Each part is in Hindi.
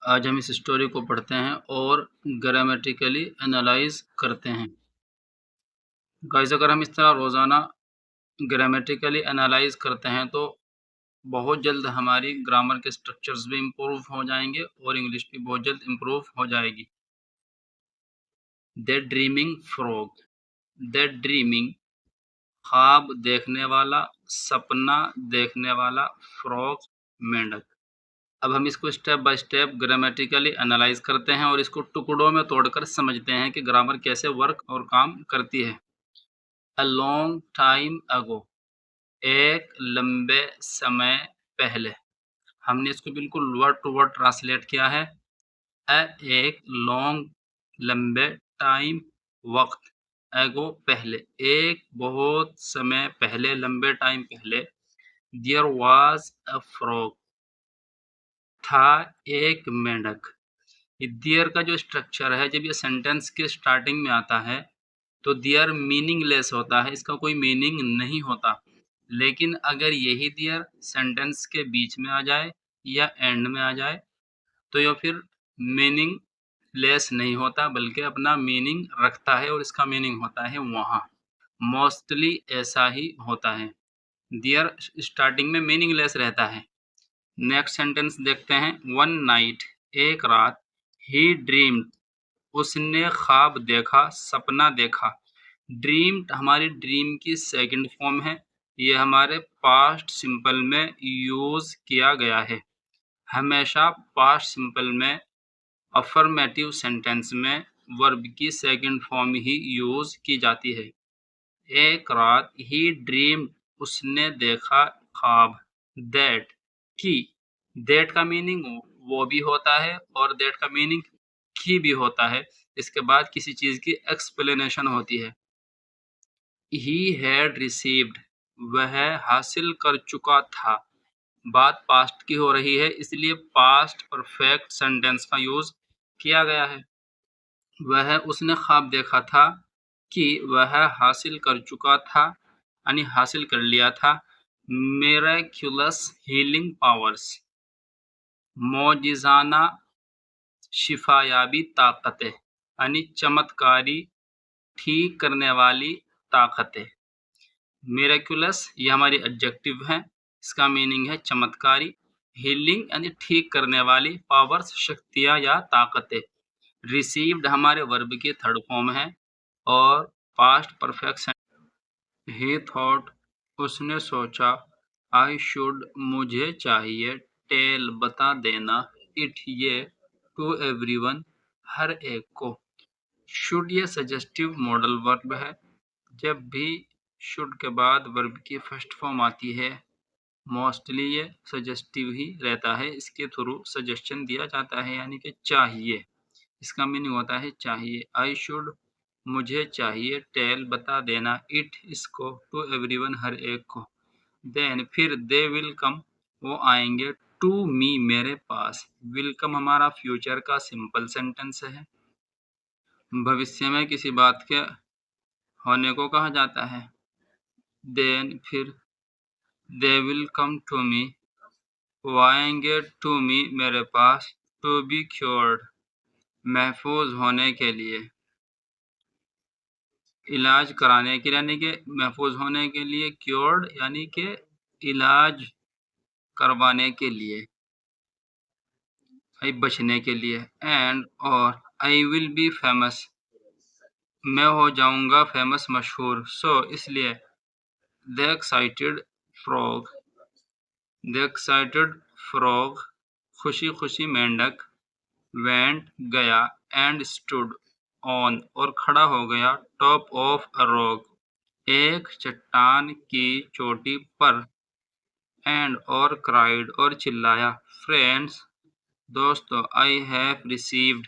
आज हम इस स्टोरी को पढ़ते हैं और ग्रामेटिकली एनालाइज करते हैं। गाइस, अगर हम इस तरह रोज़ाना ग्रामेटिकली एनालाइज करते हैं तो बहुत जल्द हमारी ग्रामर के स्ट्रक्चर्स भी इम्प्रूव हो जाएंगे और इंग्लिश भी बहुत जल्द इम्प्रूव हो जाएगी। The dreaming frog. The dreaming ख्वाब देखने वाला, सपना देखने वाला, फ्रॉग मेंढक। अब हम इसको step by step grammatically analyse करते हैं और इसको टुकड़ों में तोड़कर समझते हैं कि ग्रामर कैसे वर्क और काम करती है। अ लॉन्ग टाइम अगो, एक लंबे समय पहले। हमने इसको बिल्कुल वर्ड टू वर्ड ट्रांसलेट किया है। एक लॉन्ग लंबे, टाइम वक्त, अगो पहले, एक बहुत समय पहले, लंबे टाइम पहले। देयर वाज अ फ्रॉग, था एक मेंढक। देयर का जो स्ट्रक्चर है, जब ये सेंटेंस के स्टार्टिंग में आता है तो देयर मीनिंगलेस होता है, इसका कोई मीनिंग नहीं होता। लेकिन अगर यही देयर सेंटेंस के बीच में आ जाए या एंड में आ जाए तो यह फिर मीनिंग लेस नहीं होता बल्कि अपना मीनिंग रखता है और इसका मीनिंग होता है वहाँ। मोस्टली ऐसा ही होता है, देयर स्टार्टिंग में मीनिंगलेस रहता है। नेक्स्ट सेंटेंस देखते हैं। वन नाइट, एक रात। ही ड्रीम्ड, उसने ख्वाब देखा, सपना देखा। ड्रीम्ड हमारी ड्रीम की सेकंड फॉर्म है। ये हमारे पास्ट सिंपल में यूज किया गया है। हमेशा पास्ट सिंपल में अफर्मेटिव सेंटेंस में वर्ब की सेकंड फॉर्म ही यूज की जाती है। एक रात, ही ड्रीम्ड, उसने देखा ख्वाब। दैट, की। दैट का मीनिंग वो भी होता है और दैट का मीनिंग की भी होता है। इसके बाद किसी चीज की एक्सप्लेनेशन होती है। ही हैड रिसीव्ड, वह हासिल कर चुका था। बात पास्ट की हो रही है इसलिए पास्ट परफेक्ट सेंटेंस का यूज किया गया है। वह, उसने ख्वाब देखा था कि वह हासिल कर चुका था, यानी हासिल कर लिया था। मिरेक्युलस हीलिंग पावर्स, मौजिज़ाना शिफायाबी ताकतें, यानी चमत्कारी ठीक करने वाली ताकतें। मिरेक्युलस ये हमारी एडजेक्टिव है, इसका मीनिंग है चमत्कारी। हीलिंग यानी ठीक करने वाली, पावर्स शक्तियाँ या ताकतें। रिसीव्ड हमारे वर्ब की थर्ड फॉर्म है और पास्ट परफेक्ट। ही थॉट, उसने सोचा। आई शुड, मुझे चाहिए। टेल, बता देना। इट, ये। टू एवरीवन, हर एक को। शुड ये सजेस्टिव मॉडल वर्ब है। जब भी शुड के बाद वर्ब की फर्स्ट फॉर्म आती है मोस्टली ये सजेस्टिव ही रहता है, इसके थ्रू सजेशन दिया जाता है, यानी कि चाहिए। इसका मीनिंग होता है चाहिए। आई शुड, मुझे चाहिए। टेल, बता देना। इट, इसको। टू एवरीवन, हर एक को। देन, फिर। दे विल कम, वो आएंगे। टू मी, मेरे पास। विल कम हमारा फ्यूचर का सिंपल सेंटेंस है, भविष्य में किसी बात के होने को कहा जाता है। देन, फिर। They will come to me, वो आएंगे। टू मी, मेरे पास। टू बी क्योर्ड, महफूज होने के लिए, इलाज कराने के लिए, यानी कि महफूज होने के लिए। क्योर्ड यानी कि इलाज करवाने के लिए, बचने के लिए। एंड, और। आई विल बी फेमस, मैं हो जाऊंगा फेमस, मशहूर। सो, इसलिए। The excited frog, the excited frog, खुशी खुशी मेंढक। वेंट, गया। एंड स्टूड, ऑन, और खड़ा हो गया। टॉप ऑफ अ रॉक, एक चट्टान की चोटी पर। एंड, और। क्राइड, और चिल्लाया। फ्रेंड्स, दोस्तों। आई हैव रिसीव्ड,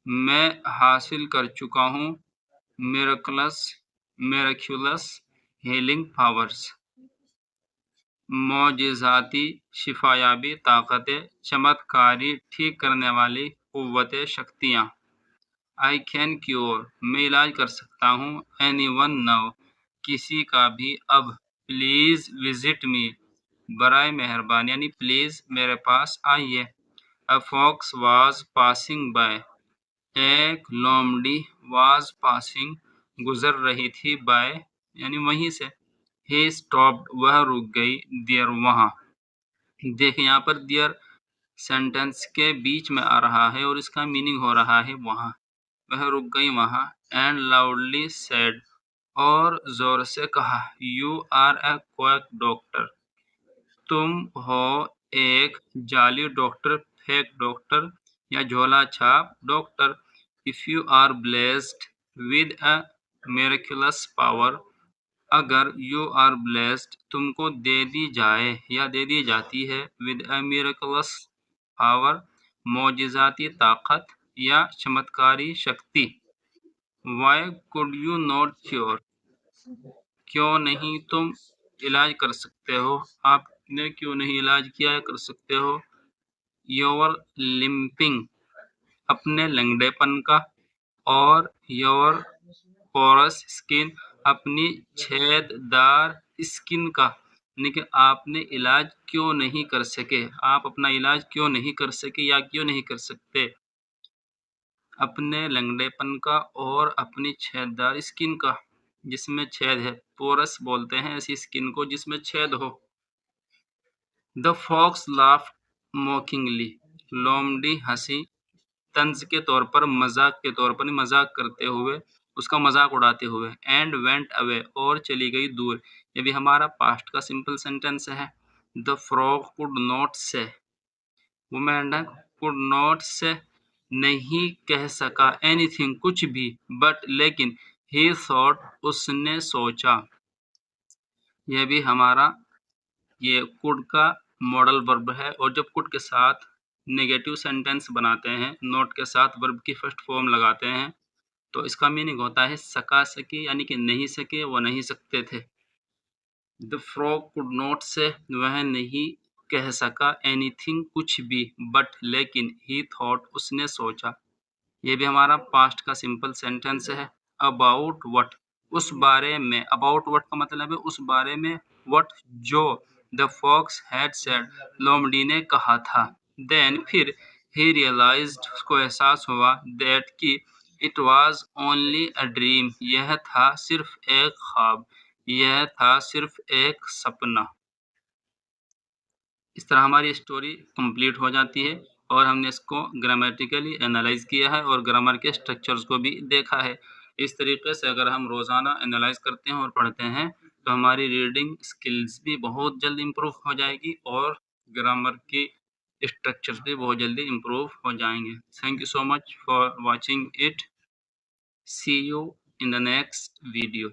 मैं हासिल कर चुका हूँ। मिरेकलस, मिरेक्युलस हीलिंग पावर्स, मौजिज़ाती शिफायाबी ताकतें, चमत्कारी ठीक करने वाली कुव्वतें, शक्तियाँ। आई कैन क्योर, मैं इलाज कर सकता हूँ। एनीवन नाउ, किसी का भी अब। प्लीज़ विजिट मी, बराए मेहरबानी, यानी प्लीज़ मेरे पास आइए। A fox was passing by, एक लोमड़ी वाज पासिंग गुजर रही थी बाय यानी वहीं से। ही स्टॉप्ड वह रुक गई, देयर वहाँ। देखिए यहाँ पर देयर सेंटेंस के बीच में आ रहा है और इसका मीनिंग हो रहा है वहाँ। वह रुक गई वहाँ। एंड लाउडली सेड, और जोर से कहा, you are a quack doctor, तुम हो एक जाली डॉक्टर, फेक डॉक्टर या झोला छाप doctor. If you are blessed with a miraculous power, अगर यू आर ब्लेस्ड तुमको दे दी जाए या दे दी जाती है, विद अ मिरेकुलस पावर मौजिज़ाती ताकत या चमत्कारी शक्ति, why could you not cure, क्यों नहीं तुम इलाज कर सकते हो, आपने क्यों नहीं इलाज किया कर सकते हो, योर लिम्पिंग, अपने लंगड़ेपन का, और योर पोरस स्किन, अपनी छेददार स्किन का, यानी कि आपने इलाज क्यों नहीं कर सके, आप अपना इलाज क्यों नहीं कर सके या क्यों नहीं कर सकते, अपने लंगड़ेपन का और अपनी छेददार स्किन का, जिसमें छेद है। पोरस बोलते हैं ऐसी स्किन को जिसमें छेद हो। द फॉक्स लाफ्ड मॉकिंगली, लोमड़ी हंसी तंज के तौर पर, मजाक के तौर पर, मजाक करते हुए, उसका मजाक उड़ाते हुए। एंड वेंट अवे, और चली गई दूर। ये भी हमारा पास्ट का सिंपल सेंटेंस है। द फ्रॉग कुड नॉट से, वो मेंढक कुड नॉट से नहीं कह सका, एनीथिंग कुछ भी, बट लेकिन, ही थॉट उसने सोचा। यह भी हमारा ये कुड का मॉडल वर्ब है, और जब कुड के साथ नेगेटिव सेंटेंस बनाते हैं, नॉट के साथ वर्ब की फर्स्ट फॉर्म लगाते हैं, तो इसका मीनिंग होता है सका सके, यानी कि नहीं सके, वो नहीं सकते थे। द फ्रॉग कुड नॉट से, वह नहीं कह सका, एनीथिंग कुछ भी, बट लेकिन, ही थॉट उसने सोचा। ये भी हमारा पास्ट का सिंपल सेंटेंस है। अबाउट व्हाट, उस बारे में। अबाउट व्हाट का मतलब है उस बारे में। व्हाट, जो। द फॉक्स हैड सेड, लोमड़ी ने कहा था। देन, फिर। ही रियलाइज्ड, उसको एहसास हुआ। दैट, कि। It was only a dream, यह था सिर्फ एक ख्वाब, यह था सिर्फ एक सपना। इस तरह हमारी स्टोरी कंप्लीट हो जाती है, और हमने इसको ग्रामेटिकली एनालाइज किया है और ग्रामर के स्ट्रक्चर्स को भी देखा है। इस तरीके से अगर हम रोज़ाना एनालाइज करते हैं और पढ़ते हैं, तो हमारी रीडिंग स्किल्स भी बहुत जल्दी इम्प्रूव हो जाएगी, और ग्रामर की स्ट्रक्चर्स भी बहुत जल्दी इम्प्रूव हो जाएंगे। Thank you so much for watching it. See you in the next video.